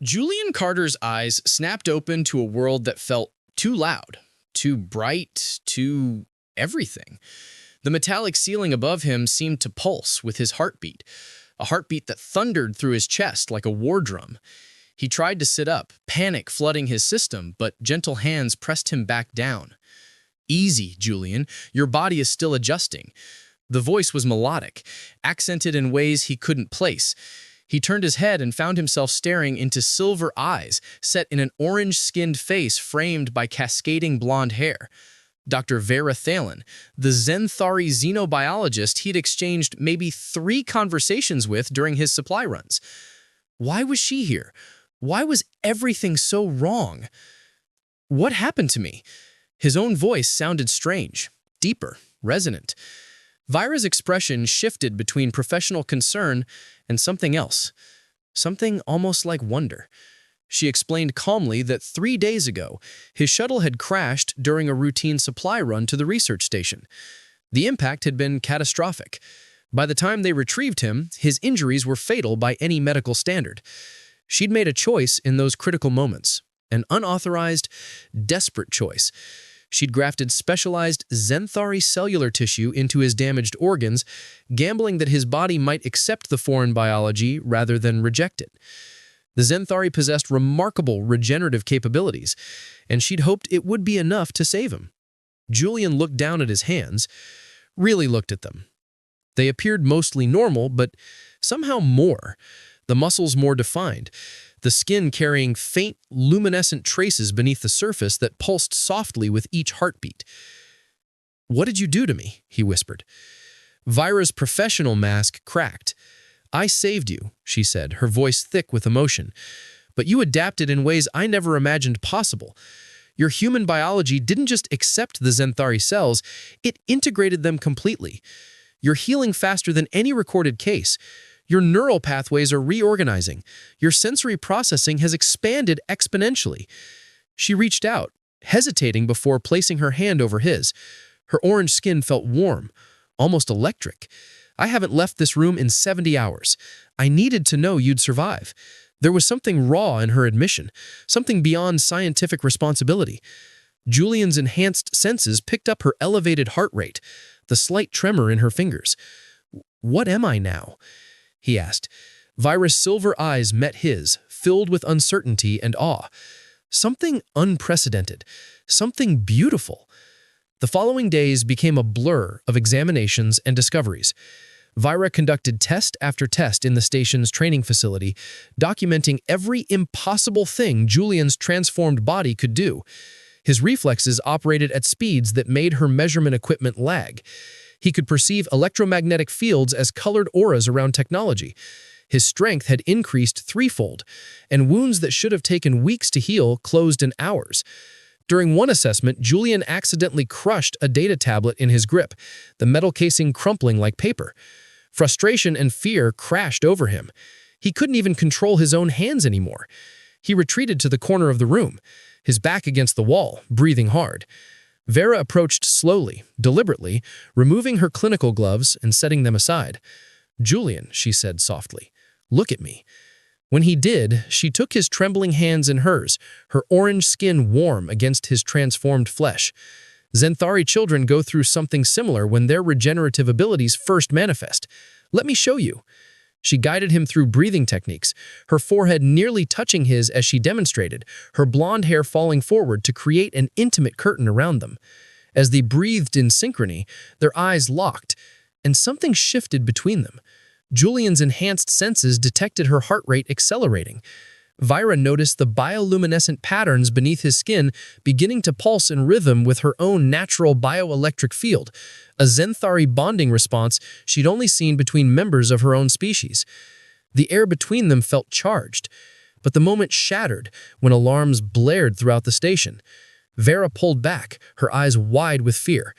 Julian Carter's eyes snapped open to a world that felt too loud, too bright, too everything. The metallic ceiling above him seemed to pulse with his heartbeat, a heartbeat that thundered through his chest like a war drum. He tried to sit up, panic flooding his system, but gentle hands pressed him back down. "Easy, Julian. Your body is still adjusting." The voice was melodic, accented in ways he couldn't place. He turned his head and found himself staring into silver eyes set in an orange-skinned face framed by cascading blonde hair. Dr. Vera Thalen, the Zenthari xenobiologist he'd exchanged maybe 3 conversations with during his supply runs. Why was she here? Why was everything so wrong? What happened to me? His own voice sounded strange, deeper, resonant. Vira's expression shifted between professional concern and something else, something almost like wonder. She explained calmly that 3 days ago, his shuttle had crashed during a routine supply run to the research station. The impact had been catastrophic. By the time they retrieved him, his injuries were fatal by any medical standard. She'd made a choice in those critical moments, an unauthorized, desperate choice. She'd grafted specialized Zenthari cellular tissue into his damaged organs, gambling that his body might accept the foreign biology rather than reject it. The Zenthari possessed remarkable regenerative capabilities, and she'd hoped it would be enough to save him. Julian looked down at his hands, really looked at them. They appeared mostly normal, but somehow more. The muscles more defined, the skin carrying faint, luminescent traces beneath the surface that pulsed softly with each heartbeat. "What did you do to me?" he whispered. Vira's professional mask cracked. "I saved you," she said, her voice thick with emotion. "But you adapted in ways I never imagined possible. Your human biology didn't just accept the Zenthari cells, it integrated them completely. You're healing faster than any recorded case. Your neural pathways are reorganizing. Your sensory processing has expanded exponentially." She reached out, hesitating before placing her hand over his. Her orange skin felt warm, almost electric. "I haven't left this room in 70 hours. I needed to know you'd survive." There was something raw in her admission, something beyond scientific responsibility. Julian's enhanced senses picked up her elevated heart rate, the slight tremor in her fingers. "What am I now?" he asked. Vira's silver eyes met his, filled with uncertainty and awe. Something unprecedented, something beautiful. The following days became a blur of examinations and discoveries. Vira conducted test after test in the station's training facility, documenting every impossible thing Julian's transformed body could do. His reflexes operated at speeds that made her measurement equipment lag. He could perceive electromagnetic fields as colored auras around technology. His strength had increased threefold, and wounds that should have taken weeks to heal closed in hours. During one assessment, Julian accidentally crushed a data tablet in his grip, the metal casing crumpling like paper. Frustration and fear crashed over him. He couldn't even control his own hands anymore. He retreated to the corner of the room, his back against the wall, breathing hard. Vera approached slowly, deliberately, removing her clinical gloves and setting them aside. "Julian," she said softly, "look at me." When he did, she took his trembling hands in hers, her orange skin warm against his transformed flesh. Zenthari children go through something similar when their regenerative abilities first manifest. "Let me show you." She guided him through breathing techniques, her forehead nearly touching his as she demonstrated, her blonde hair falling forward to create an intimate curtain around them. As they breathed in synchrony, their eyes locked, and something shifted between them. Julian's enhanced senses detected her heart rate accelerating. Vira noticed the bioluminescent patterns beneath his skin beginning to pulse in rhythm with her own natural bioelectric field, a Zenthari bonding response she'd only seen between members of her own species. The air between them felt charged, but the moment shattered when alarms blared throughout the station. Vera pulled back, her eyes wide with fear.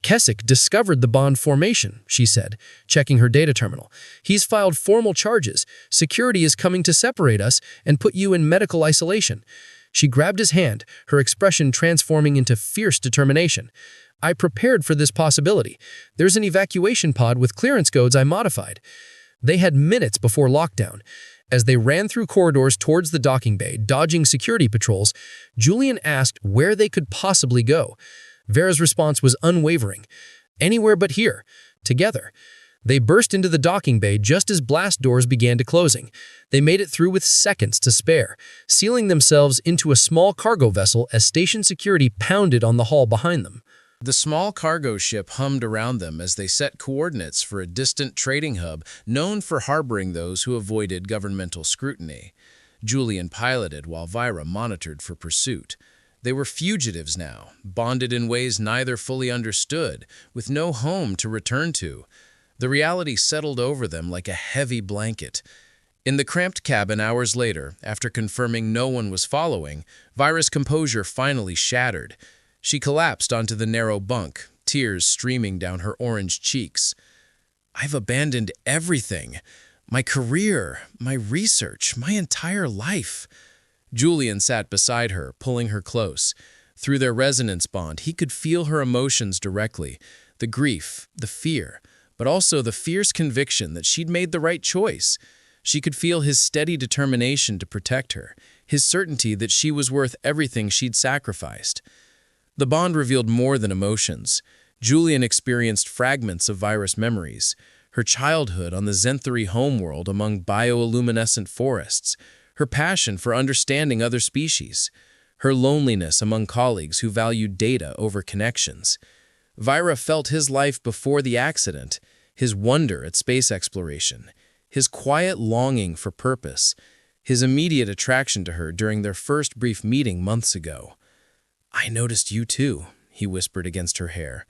"Keswick discovered the bond formation," she said, checking her data terminal. "He's filed formal charges. Security is coming to separate us and put you in medical isolation." She grabbed his hand, her expression transforming into fierce determination. "I prepared for this possibility. There's an evacuation pod with clearance codes I modified." They had minutes before lockdown. As they ran through corridors towards the docking bay, dodging security patrols, Julian asked where they could possibly go. Vera's response was unwavering. Anywhere but here. Together. They burst into the docking bay just as blast doors began to closing. They made it through with seconds to spare, sealing themselves into a small cargo vessel as station security pounded on the hull behind them. The small cargo ship hummed around them as they set coordinates for a distant trading hub known for harboring those who avoided governmental scrutiny. Julian piloted while Vira monitored for pursuit. They were fugitives now, bonded in ways neither fully understood, with no home to return to. The reality settled over them like a heavy blanket. In the cramped cabin hours later, after confirming no one was following, Vira's composure finally shattered. She collapsed onto the narrow bunk, tears streaming down her orange cheeks. "I've abandoned everything. My career, my research, my entire life." Julian sat beside her, pulling her close. Through their resonance bond, he could feel her emotions directly, the grief, the fear, but also the fierce conviction that she'd made the right choice. She could feel his steady determination to protect her, his certainty that she was worth everything she'd sacrificed. The bond revealed more than emotions. Julian experienced fragments of Vira's memories, her childhood on the Zenthari homeworld among bioluminescent forests, her passion for understanding other species, her loneliness among colleagues who valued data over connections. Vira felt his life before the accident, his wonder at space exploration, his quiet longing for purpose, his immediate attraction to her during their first brief meeting months ago. "I noticed you too," he whispered against her hair.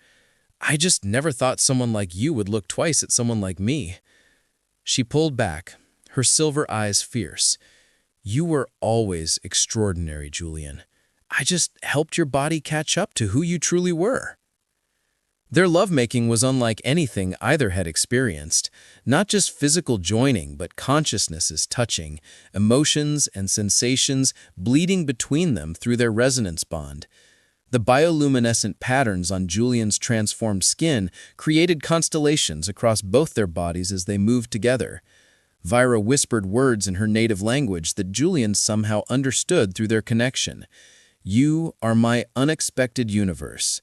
"I just never thought someone like you would look twice at someone like me." She pulled back, her silver eyes fierce. "You were always extraordinary, Julian. I just helped your body catch up to who you truly were." Their lovemaking was unlike anything either had experienced. Not just physical joining, but consciousnesses touching, emotions and sensations bleeding between them through their resonance bond. The bioluminescent patterns on Julian's transformed skin created constellations across both their bodies as they moved together. Vira whispered words in her native language that Julian somehow understood through their connection. "You are my unexpected universe."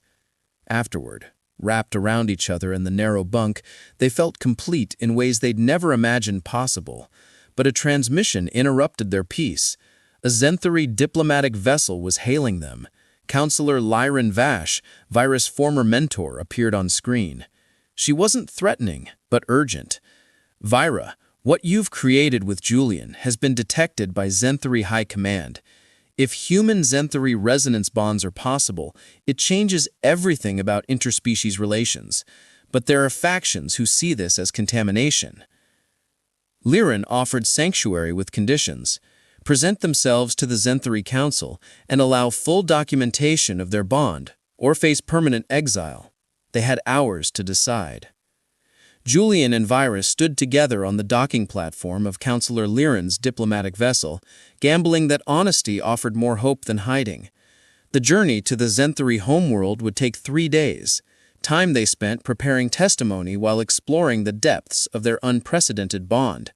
Afterward, wrapped around each other in the narrow bunk, they felt complete in ways they'd never imagined possible. But a transmission interrupted their peace. A Zenthari diplomatic vessel was hailing them. Counselor Lyran Vash, Vira's former mentor, appeared on screen. She wasn't threatening, but urgent. "Vira, what you've created with Julian has been detected by Zenthari High Command. If human Zenthari resonance bonds are possible, it changes everything about interspecies relations. But there are factions who see this as contamination." Lyran offered sanctuary with conditions. Present themselves to the Zenthari Council and allow full documentation of their bond, or face permanent exile. They had hours to decide. Julian and Vira stood together on the docking platform of Counselor Lyran's diplomatic vessel, gambling that honesty offered more hope than hiding. The journey to the Zenthari homeworld would take 3 days, time they spent preparing testimony while exploring the depths of their unprecedented bond.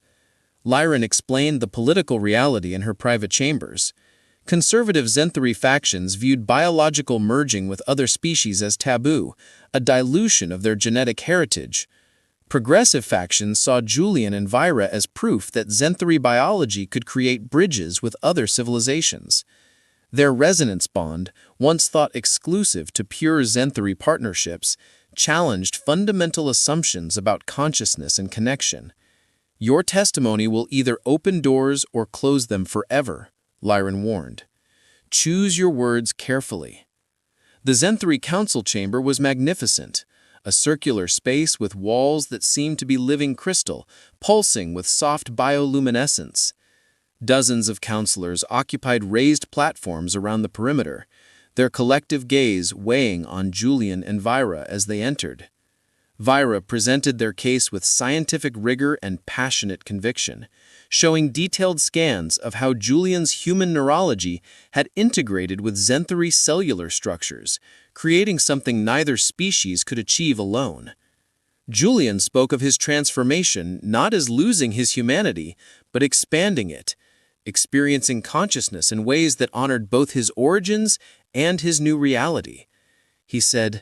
Lyran explained the political reality in her private chambers. Conservative Zenthari factions viewed biological merging with other species as taboo, a dilution of their genetic heritage. Progressive factions saw Julian and Vira as proof that Zenthari biology could create bridges with other civilizations. Their resonance bond, once thought exclusive to pure Zenthari partnerships, challenged fundamental assumptions about consciousness and connection. "Your testimony will either open doors or close them forever," Lyran warned. "Choose your words carefully." The Zenthari Council chamber was magnificent. A circular space with walls that seemed to be living crystal, pulsing with soft bioluminescence. Dozens of counselors occupied raised platforms around the perimeter, their collective gaze weighing on Julian and Vira as they entered. Vira presented their case with scientific rigor and passionate conviction, showing detailed scans of how Julian's human neurology had integrated with Zenthari cellular structures, creating something neither species could achieve alone. Julian spoke of his transformation not as losing his humanity, but expanding it, experiencing consciousness in ways that honored both his origins and his new reality. He said,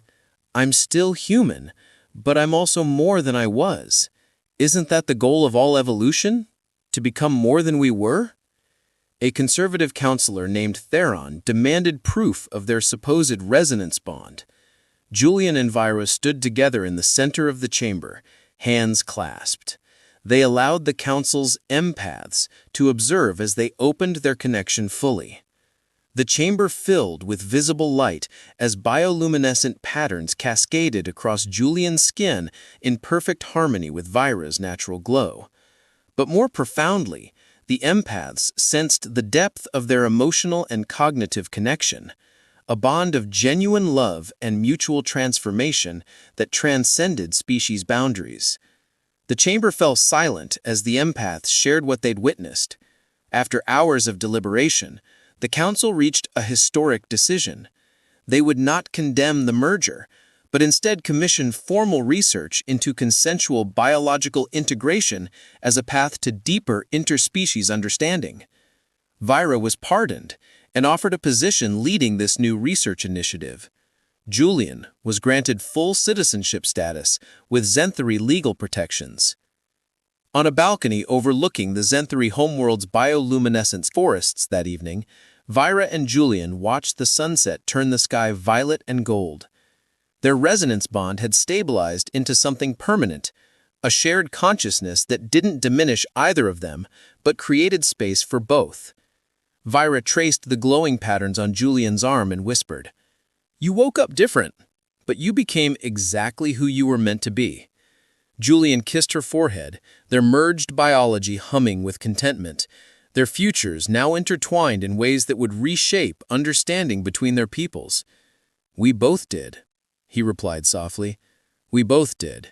"I'm still human, but I'm also more than I was. Isn't that the goal of all evolution? To become more than we were?" A conservative counselor named Theron demanded proof of their supposed resonance bond. Julian and Vira stood together in the center of the chamber, hands clasped. They allowed the council's empaths to observe as they opened their connection fully. The chamber filled with visible light as bioluminescent patterns cascaded across Julian's skin in perfect harmony with Vira's natural glow. But more profoundly, the empaths sensed the depth of their emotional and cognitive connection, a bond of genuine love and mutual transformation that transcended species boundaries. The chamber fell silent as the empaths shared what they'd witnessed. After hours of deliberation, the council reached a historic decision. They would not condemn the merger, but instead commission formal research into consensual biological integration as a path to deeper interspecies understanding. Vira was pardoned and offered a position leading this new research initiative. Julian was granted full citizenship status with Zenthari legal protections. On a balcony overlooking the Zenthari homeworld's bioluminescent forests that evening, Vira and Julian watched the sunset turn the sky violet and gold. Their resonance bond had stabilized into something permanent, a shared consciousness that didn't diminish either of them, but created space for both. Vira traced the glowing patterns on Julian's arm and whispered, "You woke up different, but you became exactly who you were meant to be." Julian kissed her forehead, their merged biology humming with contentment, their futures now intertwined in ways that would reshape understanding between their peoples. "We both did," he replied softly. "We both did."